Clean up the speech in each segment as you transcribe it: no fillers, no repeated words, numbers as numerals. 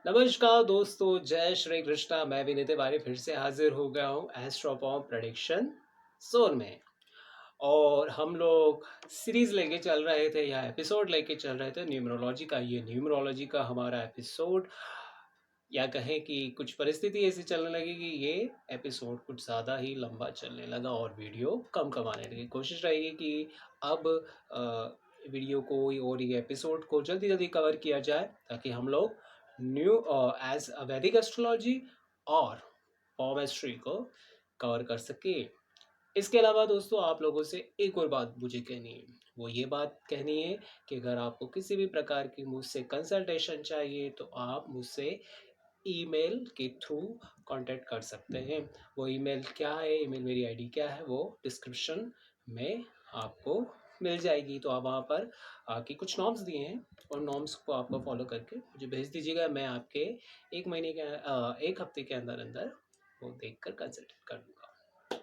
नमस्कार दोस्तों, जय श्री कृष्णा। मैं विनीत तिवारी फिर से हाजिर हो गया हूँ एस्ट्रोपॉम प्रेडिक्शन जोन में। और हम लोग सीरीज लेके चल रहे थे या एपिसोड लेके चल रहे थे न्यूमरोलॉजी का। ये न्यूमरोलॉजी का हमारा एपिसोड, या कहें कि कुछ परिस्थिति ऐसी चलने लगी कि ये एपिसोड कुछ ज़्यादा ही लंबा चलने लगा और वीडियो कम आने लगी। कोशिश रहेगी कि अब वीडियो को और ये एपिसोड को जल्दी जल्दी कवर किया जाए, ताकि हम लोग न्यू एज वैदिक एस्ट्रोलॉजी और पॉमेस्ट्री को कवर कर सके। इसके अलावा दोस्तों, आप लोगों से एक और बात मुझे कहनी है। वो ये बात कहनी है कि अगर आपको किसी भी प्रकार की मुझसे कंसल्टेशन चाहिए तो आप मुझसे ईमेल के थ्रू कांटेक्ट कर सकते हैं। वो ईमेल क्या है, ईमेल मेरी आईडी क्या है, वो डिस्क्रिप्शन में आपको मिल जाएगी। तो आप वहाँ पर आके कुछ नॉर्म्स दिए हैं और नॉर्म्स को आपको फॉलो करके मुझे भेज दीजिएगा। मैं आपके एक हफ्ते के अंदर अंदर वो देख कर कंसल्ट कर दूँगा।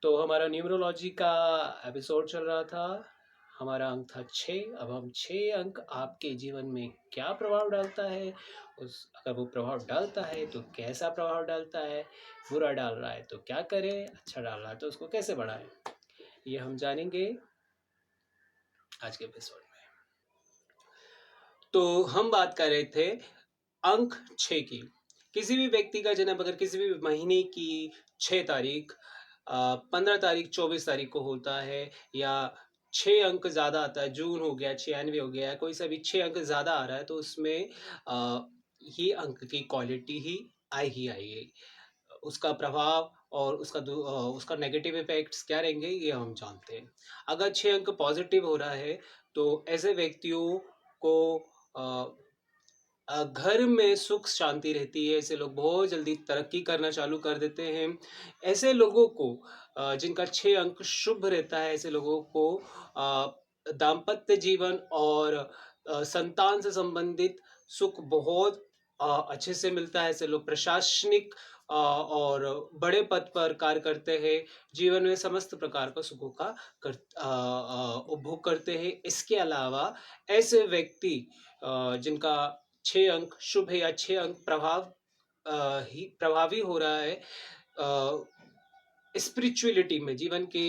तो हमारा न्यूमरोलॉजी का एपिसोड चल रहा था। हमारा अंक था 6। अब हम 6 अंक आपके जीवन में क्या प्रभाव डालता है, अगर वो प्रभाव डालता है तो कैसा प्रभाव डालता है, बुरा डाल रहा है तो क्या करें, अच्छा डाल रहा है तो उसको कैसे बढ़ाएं, ये हम जानेंगे आज के एपिसोड में। तो हम बात कर रहे थे अंक 6 की। किसी भी व्यक्ति का जन्म अगर किसी भी महीने की 6 तारीख, 15 तारीख, 24 तारीख को होता है, या 6 अंक ज़्यादा आता है, जून हो गया, 96 हो गया, कोई सा भी 6 अंक ज़्यादा आ रहा है, तो उसमें ये अंक की क्वालिटी ही आएगी। उसका प्रभाव और उसका नेगेटिव इफेक्ट्स क्या रहेंगे, ये हम जानते हैं। अगर 6 अंक पॉजिटिव हो रहा है तो ऐसे व्यक्तियों को घर में सुख शांति रहती है। ऐसे लोग बहुत जल्दी तरक्की करना चालू कर देते हैं। ऐसे लोगों को जिनका 6 अंक शुभ रहता है, ऐसे लोगों को दाम्पत्य जीवन और संतान से संबंधित सुख बहुत अच्छे से मिलता है। ऐसे लोग प्रशासनिक और बड़े पद पर कार्य करते हैं। जीवन में समस्त प्रकार का सुखों का उपभोग करते हैं। इसके अलावा ऐसे व्यक्ति जिनका 6 अंक शुभ है या 6 अंक ही प्रभावी हो रहा है, स्पिरिचुअलिटी में जीवन के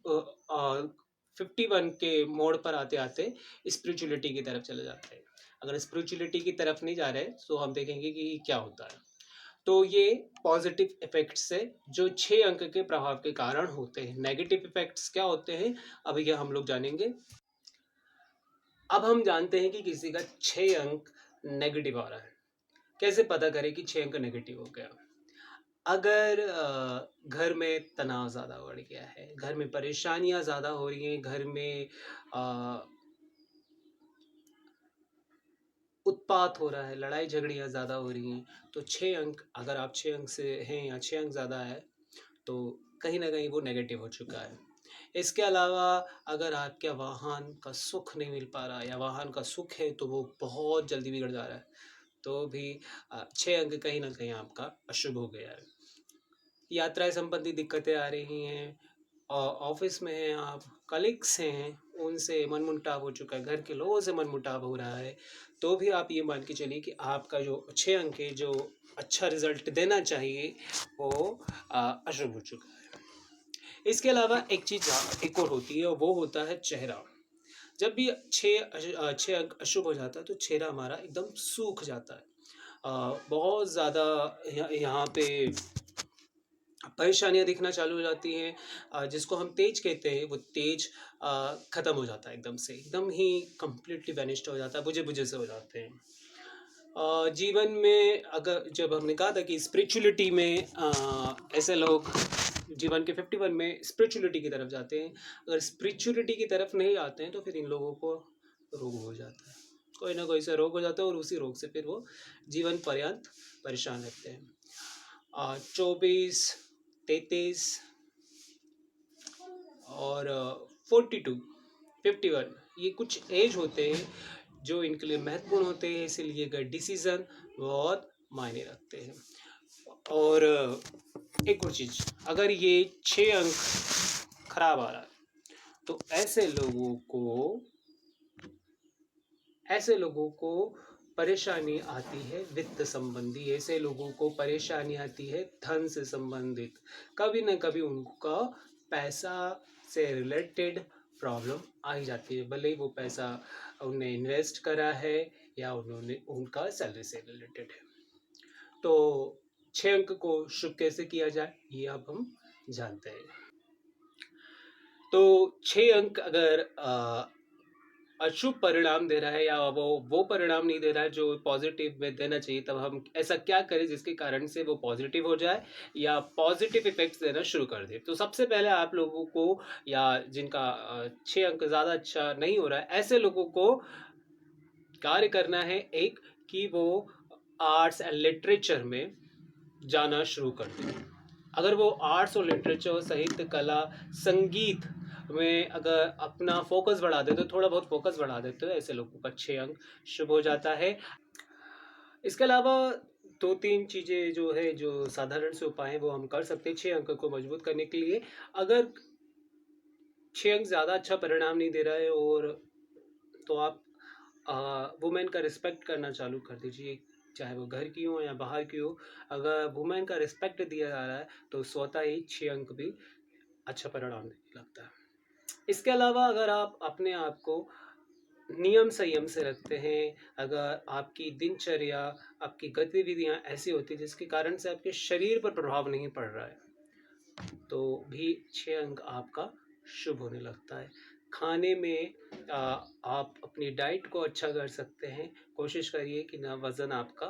51 के मोड़ पर आते आते स्पिरिचुअलिटी की तरफ चले जाते हैं। अगर स्पिरिचुअलिटी की तरफ नहीं जा रहे तो हम देखेंगे कि क्या होता है। तो ये पॉजिटिव इफेक्ट्स है जो 6 अंक के प्रभाव के कारण होते हैं। नेगेटिव इफेक्ट्स क्या होते हैं, अब ये हम लोग जानेंगे। अब हम जानते हैं कि किसी का 6 अंक नेगेटिव आ रहा है। कैसे पता करें कि 6 अंक नेगेटिव हो गया। अगर घर में तनाव ज़्यादा बढ़ गया है, घर में परेशानियां ज़्यादा हो रही हैं, घर में उत्पात हो रहा है, लड़ाई झगड़ियाँ ज़्यादा हो रही हैं, तो 6 अंक, अगर आप 6 अंक से हैं या 6 अंक ज़्यादा है तो कहीं ना कहीं वो नेगेटिव हो चुका है। इसके अलावा अगर आपके वाहन का सुख नहीं मिल पा रहा, या वाहन का सुख है तो वो बहुत जल्दी बिगड़ जा रहा है, तो भी 6 अंक कहीं ना कहीं आपका अशुभ हो गया है। यात्राएं संबंधी दिक्कतें आ रही हैं, ऑफिस में हैं आप, कलीग्स हैं, उनसे मनमुटाव हो चुका है, घर के लोगों से मनमुटाव हो रहा है, तो भी आप ये मान के चलिए कि आपका जो 6 अंक है, जो अच्छा रिजल्ट देना चाहिए, वो अशुभ हो चुका है। इसके अलावा एक चीज़ एक और होती है, और वो होता है चेहरा। जब भी 6 अंक अशुभ हो जाता है तो चेहरा हमारा एकदम सूख जाता है। बहुत ज़्यादा यहाँ पे परेशानियाँ दिखना चालू हो जाती हैं। जिसको हम तेज कहते हैं, वो तेज ख़त्म हो जाता है एकदम से, एकदम ही कंप्लीटली वैनिश्ड हो जाता है, बुझे-बुझे से हो जाते हैं। जीवन में अगर जब हमने कहा था कि स्पिरिचुअलिटी में ऐसे लोग जीवन के 51 में स्पिरिचुअलिटी की तरफ जाते हैं। अगर स्पिरिचुअलिटी की तरफ नहीं आते हैं तो फिर इन लोगों को रोग हो जाता है, कोई ना कोई सा रोग हो जाता है, और उसी रोग से फिर वो जीवन पर्यंत परेशान रहते हैं। 24, 33 और 42, 51, ये कुछ एज होते हैं जो इनके लिए महत्वपूर्ण होते हैं। इसीलिए गए डिसीजन बहुत मायने रखते हैं। और एक और चीज़, अगर ये 6 अंक खराब आ रहा है तो ऐसे लोगों को परेशानी आती है वित्त संबंधी, ऐसे लोगों को परेशानी आती है धन से संबंधित, कभी ना कभी उनका पैसा से रिलेटेड प्रॉब्लम आ ही जाती है, भले ही वो पैसा उन्हें इन्वेस्ट करा है या उन्होंने उनका सैलरी से रिलेटेड है। तो 6 अंक को शुभ कैसे किया जाए ये अब हम जानते हैं। तो 6 अंक अगर अशुभ परिणाम दे रहा है या वो परिणाम नहीं दे रहा है जो पॉजिटिव में देना चाहिए, तब हम ऐसा क्या करें जिसके कारण से वो पॉजिटिव हो जाए या पॉजिटिव इफेक्ट्स देना शुरू कर दे। तो सबसे पहले आप लोगों को, या जिनका 6 अंक ज़्यादा अच्छा नहीं हो रहा है, ऐसे लोगों को कार्य करना है एक, कि वो आर्ट्स एंड लिटरेचर में जाना शुरू कर दें। अगर वो आर्ट्स और लिटरेचर, साहित्य, कला, संगीत में अगर अपना फोकस बढ़ा देते, तो थोड़ा बहुत फोकस बढ़ा देते हो, ऐसे लोगों का 6 अंक शुभ हो जाता है। इसके अलावा 2-3 चीज़ें जो है, जो साधारण से उपाय हैं, वो हम कर सकते हैं 6 अंक को मजबूत करने के लिए। अगर 6 अंक ज़्यादा अच्छा परिणाम नहीं दे रहा है, और तो आप वुमेन का रिस्पेक्ट करना चालू कर दीजिए, चाहे वो घर की हो या बाहर की हो। अगर वुमेन का रिस्पेक्ट दिया जा रहा है तो स्वतः ही 6 अंक भी अच्छा परिणाम देने लगता है। इसके अलावा अगर आप अपने आप को नियम संयम से रखते हैं, अगर आपकी दिनचर्या, आपकी गतिविधियां ऐसी होती है जिसके कारण से आपके शरीर पर प्रभाव नहीं पड़ रहा है, तो भी 6 अंक आपका शुभ होने लगता है। खाने में आप अपनी डाइट को अच्छा कर सकते हैं। कोशिश करिए कि ना वज़न आपका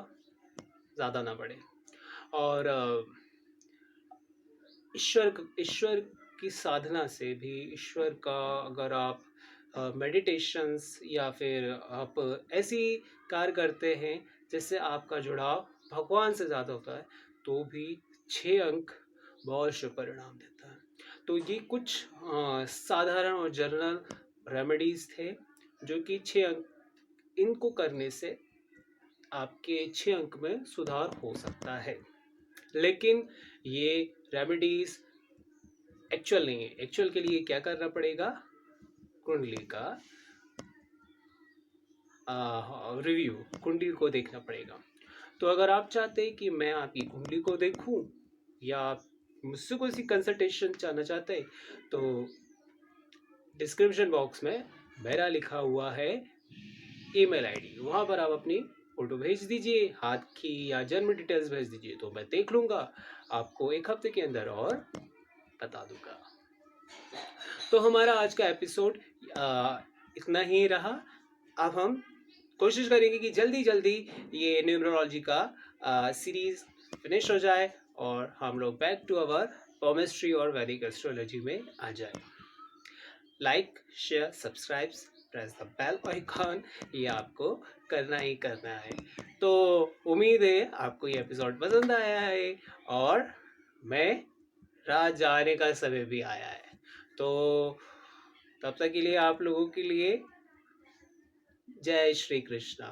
ज़्यादा ना बढ़े, और ईश्वर की साधना से भी, ईश्वर का अगर आप मेडिटेशंस या फिर आप ऐसी कार्य करते हैं जिससे आपका जुड़ाव भगवान से ज़्यादा होता है, तो भी 6 अंक बहुत शुभ परिणाम देता है। तो ये कुछ साधारण और जनरल रेमेडीज़ थे जो कि 6 अंक, इनको करने से आपके 6 अंक में सुधार हो सकता है। लेकिन ये रेमेडीज़ एक्चुअल नहीं है। एक्चुअल के लिए क्या करना पड़ेगा? कुंडली का रिव्यू, कुंडली को देखना पड़ेगा। तो अगर आप चाहते हैं कि मैं आपकी कुंडली को देखूं, या आप मुझसे कोई सी कंसल्टेशन चाहना चाहते हैं, तो डिस्क्रिप्शन बॉक्स में मेरा लिखा हुआ है ईमेल आईडी, वहाँ पर आप अपनी फ़ोटो भेज दीजिए, हाथ की या जन्म डिटेल्स भेज दीजिए, तो मैं देख लूँगा, आपको 1 हफ्ते के अंदर और बता दूँगा। तो हमारा आज का एपिसोड इतना ही रहा। अब हम कोशिश करेंगे कि जल्दी ये न्यूमरोलॉजी का सीरीज़ फिनिश हो जाए और हम लोग बैक टू अवर पॉमिस्ट्री और वैदिक एस्ट्रोलॉजी में आ जाए। Like, share, subscribe, press the bell icon, ये आपको करना ही करना है। तो उम्मीद है आपको ये एपिसोड पसंद आया है, और मैं रात जाने का समय भी आया है। तो तब तक के लिए आप लोगों के लिए जय श्री कृष्णा।